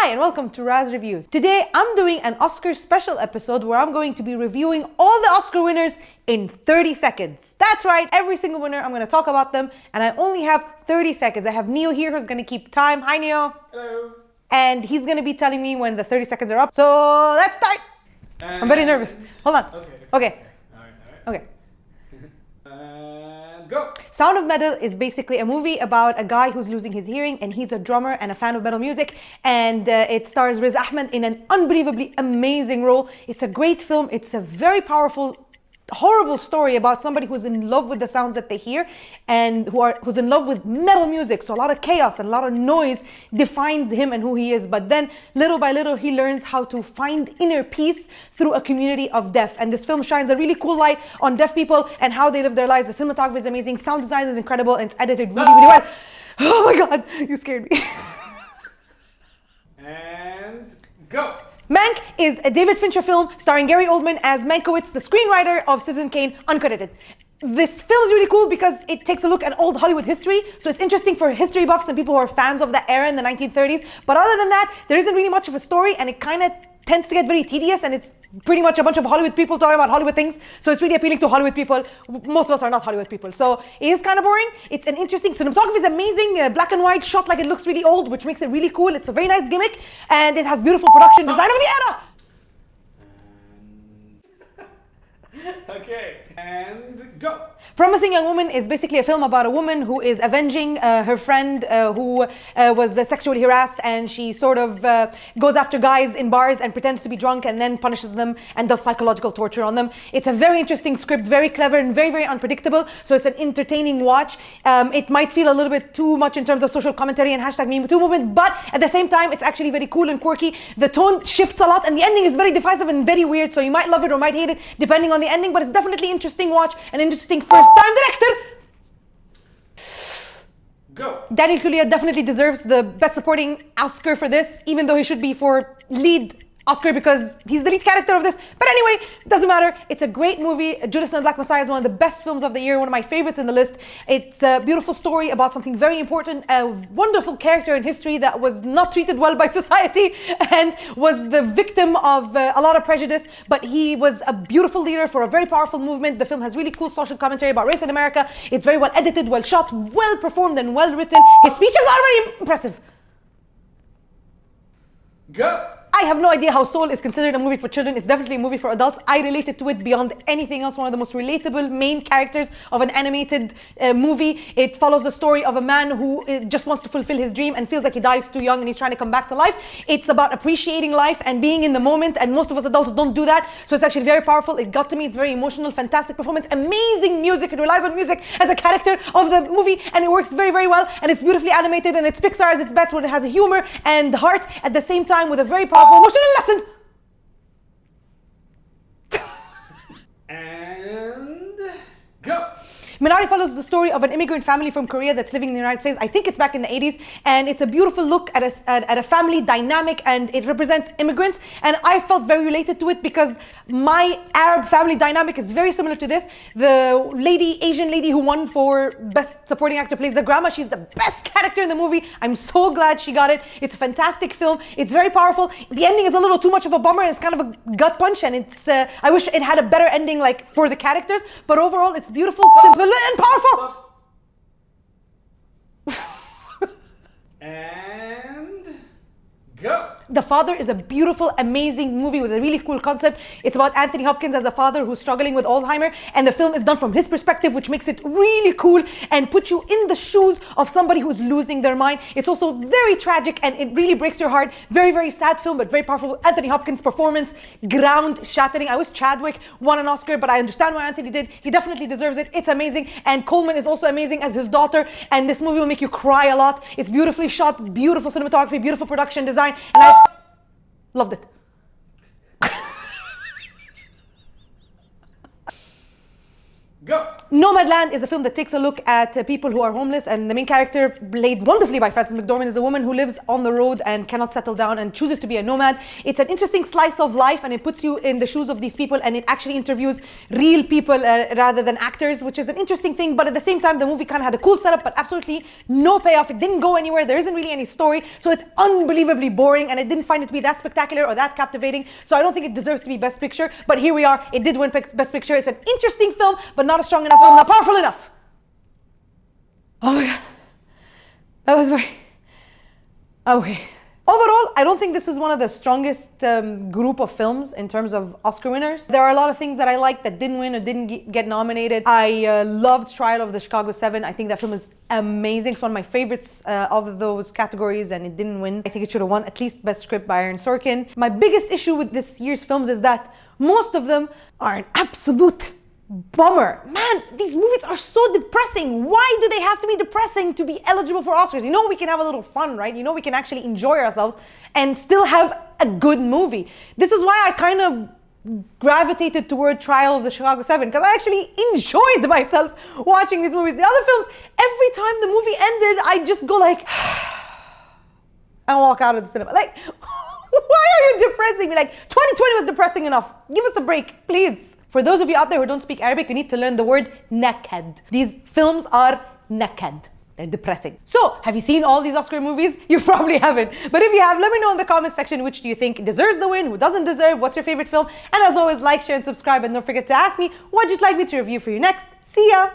Hi and welcome to Razz Reviews. Today I'm doing an Oscar special episode where I'm going to be reviewing all the Oscar winners in 30 seconds. That's right, every single winner, I'm going to talk about them and I only have 30 seconds. I have Neo here who's going to keep time. Hi Neo. Hello. And he's going to be telling me when the 30 seconds are up. So let's start. I'm very nervous. Hold on. Okay. All right. Okay. Go. Sound of Metal is basically a movie about a guy who's losing his hearing and he's a drummer and a fan of metal music, and it stars Riz Ahmed in an unbelievably amazing role. It's a great film. It's a very powerful, horrible story about somebody who's in love with the sounds that they hear and who's in love with metal music. So a lot of chaos and a lot of noise defines him and who he is. But then little by little, he learns how to find inner peace through a community of deaf. And this film shines a really cool light on deaf people and how they live their lives. The cinematography is amazing. Sound design is incredible and it's edited really, really well. Oh my God, you scared me. And go. Mank is a David Fincher film starring Gary Oldman as Mankiewicz, the screenwriter of Citizen Kane, uncredited. This film is really cool because it takes a look at old Hollywood history. So it's interesting for history buffs and people who are fans of that era in the 1930s. But other than that, there isn't really much of a story and it kind of tends to get very tedious and it's pretty much a bunch of Hollywood people talking about Hollywood things. So it's really appealing to Hollywood people. Most of us are not Hollywood people. So it is kind of boring. It's an interesting, cinematography is amazing. Black and white, shot like it looks really old, which makes it really cool. It's a very nice gimmick and it has beautiful production design of the era. Okay. And go. Promising Young Woman is basically a film about a woman who is avenging her friend who was sexually harassed, and she sort of goes after guys in bars and pretends to be drunk and then punishes them and does psychological torture on them. It's a very interesting script, very clever and very, very unpredictable. So it's an entertaining watch. It might feel a little bit too much in terms of social commentary and hashtag #MeToo movement, but at the same time, it's actually very cool and quirky. The tone shifts a lot and the ending is very divisive and very weird. So you might love it or might hate it depending on the ending, but it's definitely interesting watch, an interesting first-time director. Go. Daniel Kaluuya definitely deserves the Best Supporting Oscar for this, even though he should be for lead Oscar because he's the lead character of this. But anyway, it doesn't matter. It's a great movie. Judas and the Black Messiah is one of the best films of the year, one of my favorites in the list. It's a beautiful story about something very important, a wonderful character in history that was not treated well by society and was the victim of a lot of prejudice, but he was a beautiful leader for a very powerful movement. The film has really cool social commentary about race in America. It's very well edited, well shot, well performed and well written. His speeches are very impressive. Go. I have no idea how Soul is considered a movie for children. It's definitely a movie for adults. I related to it beyond anything else. One of the most relatable main characters of an animated movie. It follows the story of a man who just wants to fulfill his dream and feels like he dies too young and he's trying to come back to life. It's about appreciating life and being in the moment, and most of us adults don't do that. So it's actually very powerful. It got to me. It's very emotional, fantastic performance, amazing music. It relies on music as a character of the movie and it works very, very well. And it's beautifully animated and it's Pixar as its best, where it has a humor and heart at the same time with a very powerful emotional lesson. And go. Minari follows the story of an immigrant family from Korea that's living in the United States. I think it's back in the 80s, and it's a beautiful look at a family dynamic, and it represents immigrants. And I felt very related to it because my Arab family dynamic is very similar to this. The Asian lady who won for Best Supporting Actor plays the grandma. She's the best character in the movie. I'm so glad she got it. It's a fantastic film. It's very powerful. The ending is a little too much of a bummer. It's kind of a gut punch, and I wish it had a better ending, like for the characters. But overall, it's beautiful, simple, and powerful. And go. The Father is a beautiful, amazing movie with a really cool concept. It's about Anthony Hopkins as a father who's struggling with Alzheimer, and the film is done from his perspective, which makes it really cool and puts you in the shoes of somebody who's losing their mind. It's also very tragic and it really breaks your heart. Very, very sad film, but very powerful. Anthony Hopkins' performance, ground-shattering. I wish Chadwick won an Oscar, but I understand what Anthony did. He definitely deserves it. It's amazing. And Coleman is also amazing as his daughter, and this movie will make you cry a lot. It's beautifully shot, beautiful cinematography, beautiful production design, and I loved it. Go. Nomadland is a film that takes a look at people who are homeless, and the main character, played wonderfully by Frances McDormand, is a woman who lives on the road and cannot settle down and chooses to be a nomad. It's an interesting slice of life, and it puts you in the shoes of these people, and it actually interviews real people rather than actors, which is an interesting thing. But at the same time, the movie kind of had a cool setup, but absolutely no payoff. It didn't go anywhere. There isn't really any story, so it's unbelievably boring, and I didn't find it to be that spectacular or that captivating. So I don't think it deserves to be Best Picture. But here we are. It did win Best Picture. It's an interesting film, but not a strong enough film, not powerful enough. Oh my God. That was very... Okay. Overall, I don't think this is one of the strongest group of films in terms of Oscar winners. There are a lot of things that I liked that didn't win or didn't get nominated. I loved Trial of the Chicago 7. I think that film is amazing. It's one of my favorites of those categories, and it didn't win. I think it should have won at least Best Script by Aaron Sorkin. My biggest issue with this year's films is that most of them are an absolute bummer. Man, these movies are so depressing. Why do they have to be depressing to be eligible for Oscars? You know, we can have a little fun, right? You know, we can actually enjoy ourselves and still have a good movie. This is why I kind of gravitated toward Trial of the Chicago 7, because I actually enjoyed myself watching these movies. The other films, every time the movie ended, I just go like and walk out of the cinema. Like, why are you depressing me? Like, 2020 was depressing enough. Give us a break, please. For those of you out there who don't speak Arabic, you need to learn the word naked. These films are naked. They're depressing. So, have you seen all these Oscar movies? You probably haven't. But if you have, let me know in the comment section which do you think deserves the win, who doesn't deserve, what's your favorite film. And as always, like, share, and subscribe. And don't forget to ask me what you'd like me to review for you next. See ya!